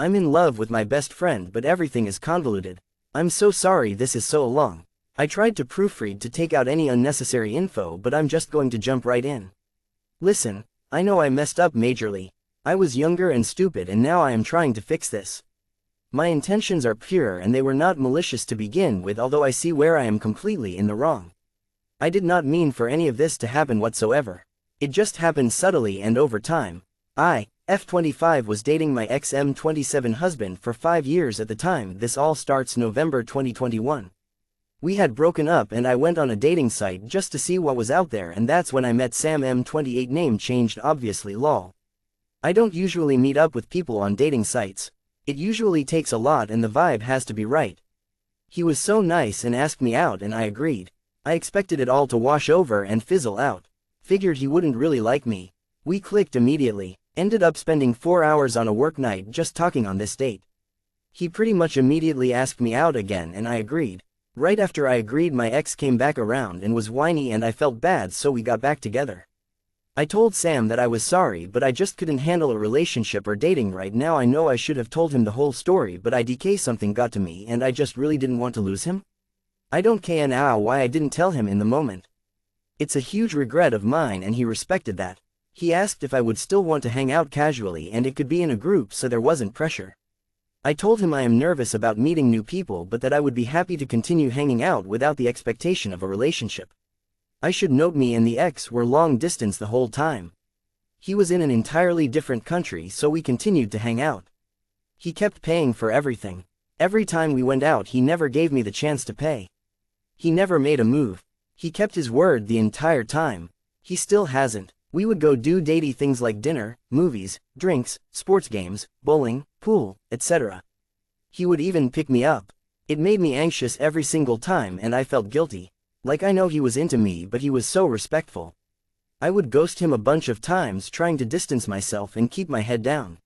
I'm in love with my best friend but everything is convoluted. I'm so sorry this is so long. I tried to proofread to take out any unnecessary info but I'm just going to jump right in. Listen, I know I messed up majorly. I was younger and stupid and now I am trying to fix this. My intentions are pure and they were not malicious to begin with, although I see where I am completely in the wrong. I did not mean for any of this to happen whatsoever. It just happened subtly and over time. I, F25, was dating my ex-M27 husband for 5 years at the time. This all starts November 2021. We had broken up and I went on a dating site just to see what was out there, and that's when I met Sam. M28 name changed obviously, lol. I don't usually meet up with people on dating sites. It usually takes a lot and the vibe has to be right. He was so nice and asked me out and I agreed. I expected it all to wash over and fizzle out. Figured he wouldn't really like me. We clicked immediately. Ended up spending 4 hours on a work night just talking on this date. He pretty much immediately asked me out again and I agreed. Right after I agreed, my ex came back around and was whiny and I felt bad, so we got back together. I told Sam that I was sorry but I just couldn't handle a relationship or dating right now. I know I should have told him the whole story but IDK something got to me and I just really didn't want to lose him. I don't know why I didn't tell him in the moment. It's a huge regret of mine and he respected that. He asked if I would still want to hang out casually and it could be in a group so there wasn't pressure. I told him I am nervous about meeting new people but that I would be happy to continue hanging out without the expectation of a relationship. I should note me and the ex were long distance the whole time. He was in an entirely different country so we continued to hang out. He kept paying for everything. Every time we went out he never gave me the chance to pay. He never made a move. He kept his word the entire time. He still hasn't. We would go do datey things like dinner, movies, drinks, sports games, bowling, pool, etc. He would even pick me up. It made me anxious every single time and I felt guilty. Like I know he was into me but he was so respectful. I would ghost him a bunch of times trying to distance myself and keep my head down.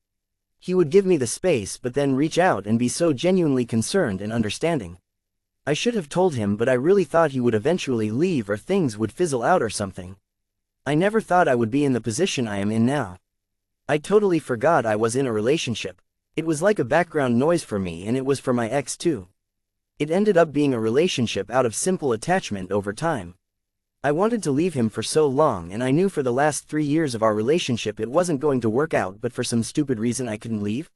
He would give me the space but then reach out and be so genuinely concerned and understanding. I should have told him but I really thought he would eventually leave or things would fizzle out or something. I never thought I would be in the position I am in now. I totally forgot I was in a relationship. It was like a background noise for me and it was for my ex too. It ended up being a relationship out of simple attachment over time. I wanted to leave him for so long and I knew for the last 3 years of our relationship it wasn't going to work out, but for some stupid reason I couldn't leave.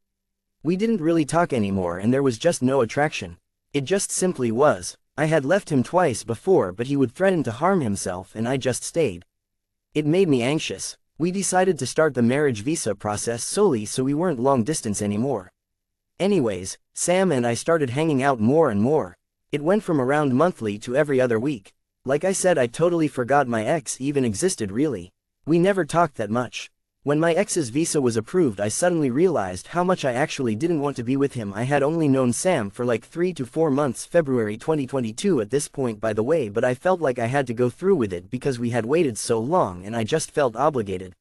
We didn't really talk anymore and there was just no attraction. It just simply was. I had left him twice before but he would threaten to harm himself and I just stayed. It made me anxious. We decided to start the marriage visa process solely so we weren't long distance anymore. Anyways, Sam and I started hanging out more and more. It went from around monthly to every other week. Like I said, I totally forgot my ex even existed really. We never talked that much. When my ex's visa was approved I suddenly realized how much I actually didn't want to be with him. I had only known Sam for like 3 to 4 months, February 2022 at this point by the way, but I felt like I had to go through with it because we had waited so long and I just felt obligated.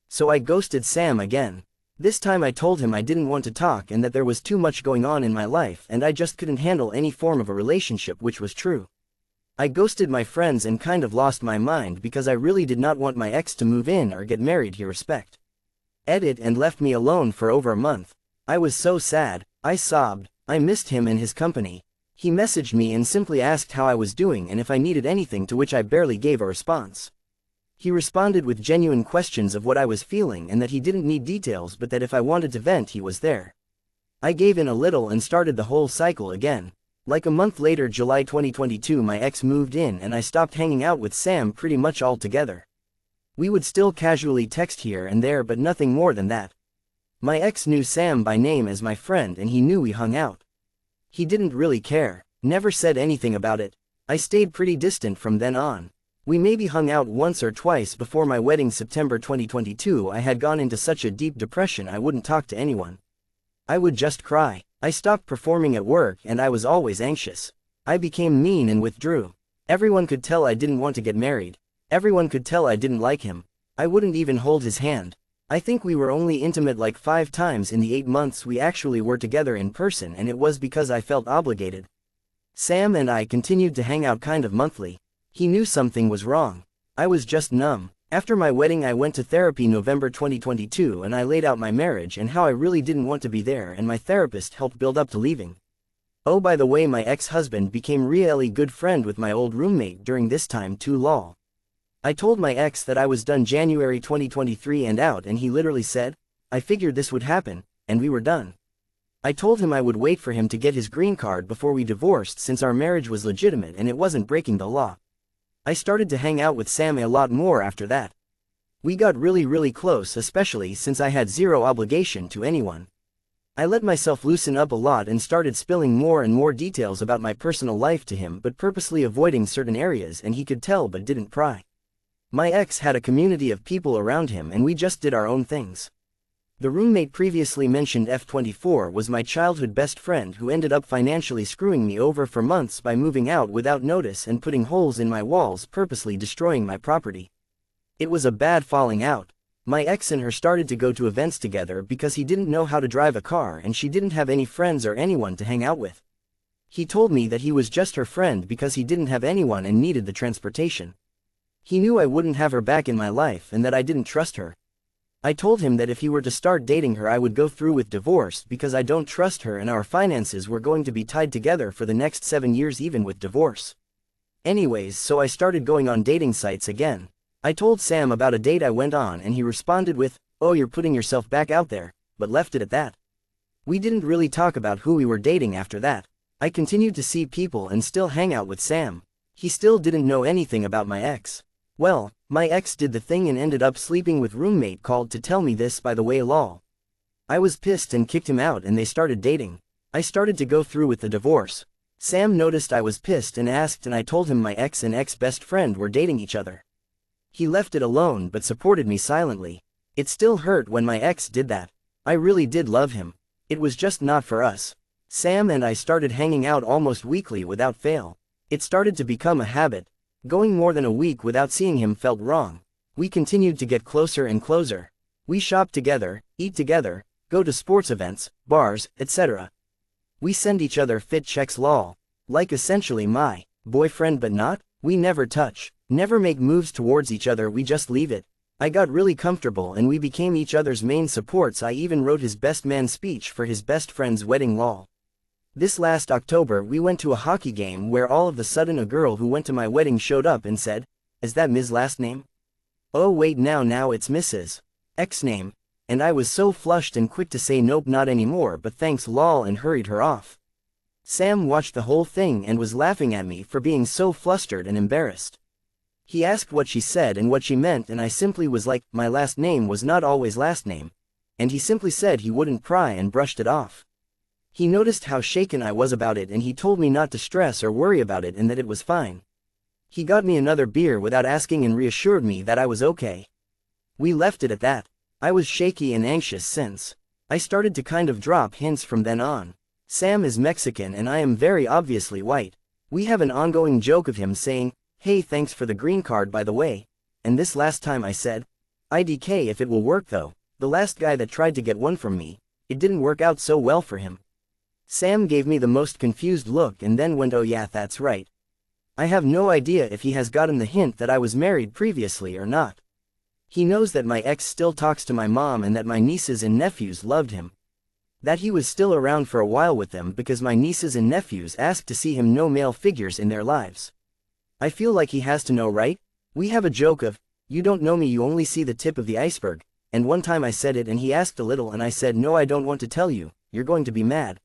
So I ghosted Sam again. This time I told him I didn't want to talk and that there was too much going on in my life and I just couldn't handle any form of a relationship, which was true. I ghosted my friends and kind of lost my mind because I really did not want my ex to move in or get married here. Respect. Edit. And left me alone for over a month. I was so sad. I sobbed. I missed him and his company. He messaged me and simply asked how I was doing and if I needed anything, to which I barely gave a response. He responded with genuine questions of what I was feeling and that he didn't need details but that if I wanted to vent he was there. I gave in a little and started the whole cycle again. Like a month later, July 2022, my ex moved in and I stopped hanging out with Sam pretty much altogether. We would still casually text here and there but nothing more than that. My ex knew Sam by name as my friend and he knew we hung out. He didn't really care, never said anything about it. I stayed pretty distant from then on. We maybe hung out once or twice before my wedding September 2022. I had gone into such a deep depression I wouldn't talk to anyone. I would just cry. I stopped performing at work and I was always anxious. I became mean and withdrew. Everyone could tell I didn't want to get married. Everyone could tell I didn't like him. I wouldn't even hold his hand. I think we were only intimate like 5 times in the 8 months we actually were together in person, and it was because I felt obligated. Sam and I continued to hang out kind of monthly. He knew something was wrong. I was just numb. After my wedding I went to therapy November 2022 and I laid out my marriage and how I really didn't want to be there, and my therapist helped build up to leaving. Oh, by the way, my ex-husband became really good friend with my old roommate during this time too lol. I told my ex that I was done January 2023 and out, and he literally said, I figured this would happen, and we were done. I told him I would wait for him to get his green card before we divorced since our marriage was legitimate and it wasn't breaking the law. I started to hang out with Sam a lot more after that. We got really close, especially since I had zero obligation to anyone. I let myself loosen up a lot and started spilling more and more details about my personal life to him, but purposely avoiding certain areas, and he could tell but didn't pry. My ex had a community of people around him and we just did our own things. The roommate previously mentioned F24 was my childhood best friend who ended up financially screwing me over for months by moving out without notice and putting holes in my walls, purposely destroying my property. It was a bad falling out. My ex and her started to go to events together because he didn't know how to drive a car and she didn't have any friends or anyone to hang out with. He told me that he was just her friend because he didn't have anyone and needed the transportation. He knew I wouldn't have her back in my life and that I didn't trust her. I told him that if he were to start dating her I would go through with divorce because I don't trust her and our finances were going to be tied together for the next 7 years even with divorce. Anyways, so I started going on dating sites again. I told Sam about a date I went on and he responded with, oh, you're putting yourself back out there, but left it at that. We didn't really talk about who we were dating after that. I continued to see people and still hang out with Sam. He still didn't know anything about my ex. Well, my ex did the thing and ended up sleeping with roommate called to tell me this, by the way, lol. I was pissed and kicked him out and they started dating. I started to go through with the divorce. Sam noticed I was pissed and asked, and I told him my ex and ex-best friend were dating each other. He left it alone but supported me silently. It still hurt when my ex did that. I really did love him. It was just not for us. Sam and I started hanging out almost weekly without fail. It started to become a habit. Going more than a week without seeing him felt wrong. We continued to get closer and closer. We shop together, eat together, go to sports events, bars, etc. We send each other fit checks lol. Like essentially my boyfriend, but not. We never touch, never make moves towards each other, we just leave it. I got really comfortable and we became each other's main supports. I even wrote his best man speech for his best friend's wedding lol. This last October we went to a hockey game where all of a sudden a girl who went to my wedding showed up and said, is that Ms. last name? Oh wait, now it's Mrs. X name. And I was so flushed and quick to say nope, not anymore, but thanks lol, and hurried her off. Sam watched the whole thing and was laughing at me for being so flustered and embarrassed. He asked what she said and what she meant, and I simply was like, my last name was not always last name. And he simply said he wouldn't pry and brushed it off. He noticed how shaken I was about it and he told me not to stress or worry about it and that it was fine. He got me another beer without asking and reassured me that I was okay. We left it at that. I was shaky and anxious since. I started to kind of drop hints from then on. Sam is Mexican and I am very obviously white. We have an ongoing joke of him saying, hey, thanks for the green card by the way. And this last time I said, IDK if it will work though. The last guy that tried to get one from me, it didn't work out so well for him. Sam gave me the most confused look and then went, oh yeah, that's right. I have no idea if he has gotten the hint that I was married previously or not. He knows that my ex still talks to my mom and that my nieces and nephews loved him. That he was still around for a while with them because my nieces and nephews asked to see him, no male figures in their lives. I feel like he has to know, right? We have a joke of, you don't know me, you only see the tip of the iceberg, and one time I said it and he asked a little and I said no, I don't want to tell you, you're going to be mad.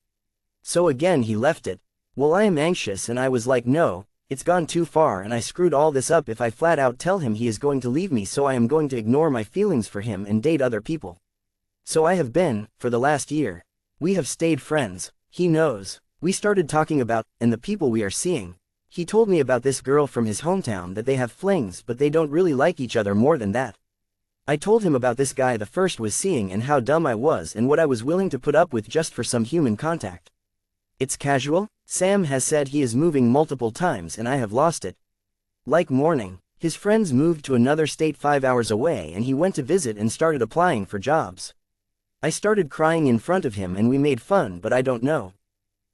So again he left it. Well, I am anxious and I was like, no, it's gone too far and I screwed all this up if I flat out tell him he is going to leave me, so I am going to ignore my feelings for him and date other people. So I have been, for the last year. We have stayed friends. He knows. We started talking about, and the people we are seeing. He told me about this girl from his hometown that they have flings but they don't really like each other more than that. I told him about this guy the first was seeing and how dumb I was and what I was willing to put up with just for some human contact. It's casual? Sam has said he is moving multiple times and I have lost it. Like morning, his friends moved to another state 5 hours away and he went to visit and started applying for jobs. I started crying in front of him and we made fun, but I don't know.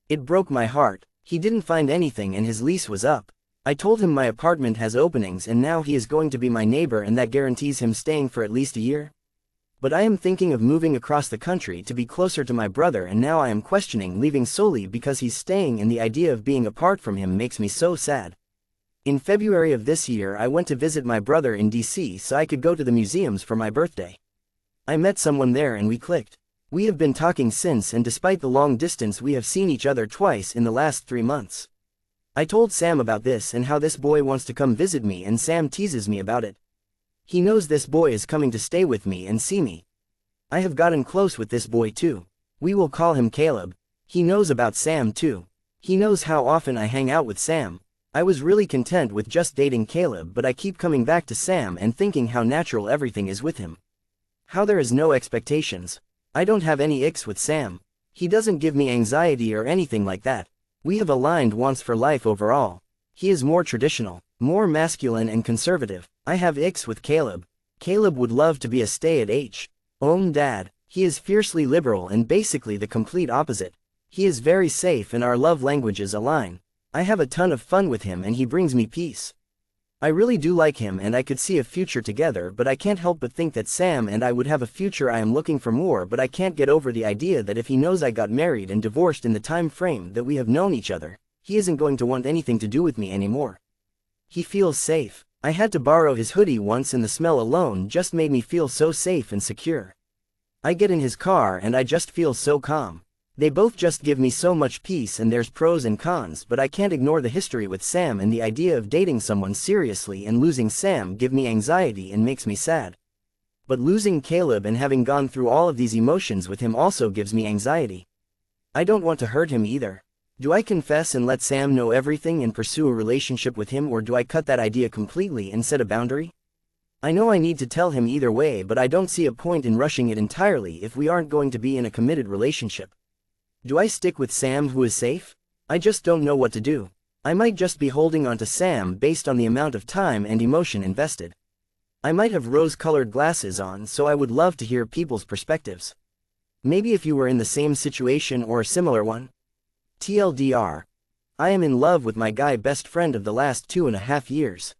It broke my heart. He didn't find anything and his lease was up. I told him my apartment has openings and now he is going to be my neighbor and that guarantees him staying for at least a year. But I am thinking of moving across the country to be closer to my brother and now I am questioning leaving solely because he's staying and the idea of being apart from him makes me so sad. In February of this year I went to visit my brother in DC so I could go to the museums for my birthday. I met someone there and we clicked. We have been talking since and despite the long distance we have seen each other twice in the last 3 months. I told Sam about this and how this boy wants to come visit me and Sam teases me about it. He knows this boy is coming to stay with me and see me. I have gotten close with this boy too. We will call him Caleb. He knows about Sam too. He knows how often I hang out with Sam. I was really content with just dating Caleb but I keep coming back to Sam and thinking how natural everything is with him. How there is no expectations. I don't have any icks with Sam. He doesn't give me anxiety or anything like that. We have aligned once for life overall. He is more traditional, more masculine and conservative. I have icks with Caleb. Caleb would love to be a stay-at-home dad. He is fiercely liberal and basically the complete opposite. He is very safe and our love languages align. I have a ton of fun with him and he brings me peace. I really do like him and I could see a future together but I can't help but think that Sam and I would have a future. I am looking for more but I can't get over the idea that if he knows I got married and divorced in the time frame that we have known each other, he isn't going to want anything to do with me anymore. He feels safe. I had to borrow his hoodie once and the smell alone just made me feel so safe and secure. I get in his car and I just feel so calm. They both just give me so much peace and there's pros and cons but I can't ignore the history with Sam and the idea of dating someone seriously and losing Sam give me anxiety and makes me sad. But losing Caleb and having gone through all of these emotions with him also gives me anxiety. I don't want to hurt him either. Do I confess and let Sam know everything and pursue a relationship with him or do I cut that idea completely and set a boundary? I know I need to tell him either way but I don't see a point in rushing it entirely if we aren't going to be in a committed relationship. Do I stick with Sam who is safe? I just don't know what to do. I might just be holding on to Sam based on the amount of time and emotion invested. I might have rose-colored glasses on so I would love to hear people's perspectives. Maybe if you were in the same situation or a similar one. TLDR. I am in love with my guy best friend of the last 2.5 years.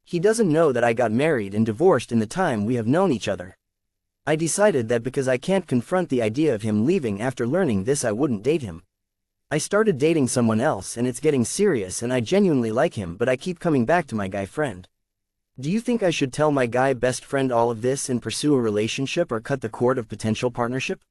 He doesn't know that I got married and divorced in the time we have known each other. I decided that because I can't confront the idea of him leaving after learning this I wouldn't date him. I started dating someone else and it's getting serious and I genuinely like him but I keep coming back to my guy friend. Do you think I should tell my guy best friend all of this and pursue a relationship or cut the cord of potential partnership?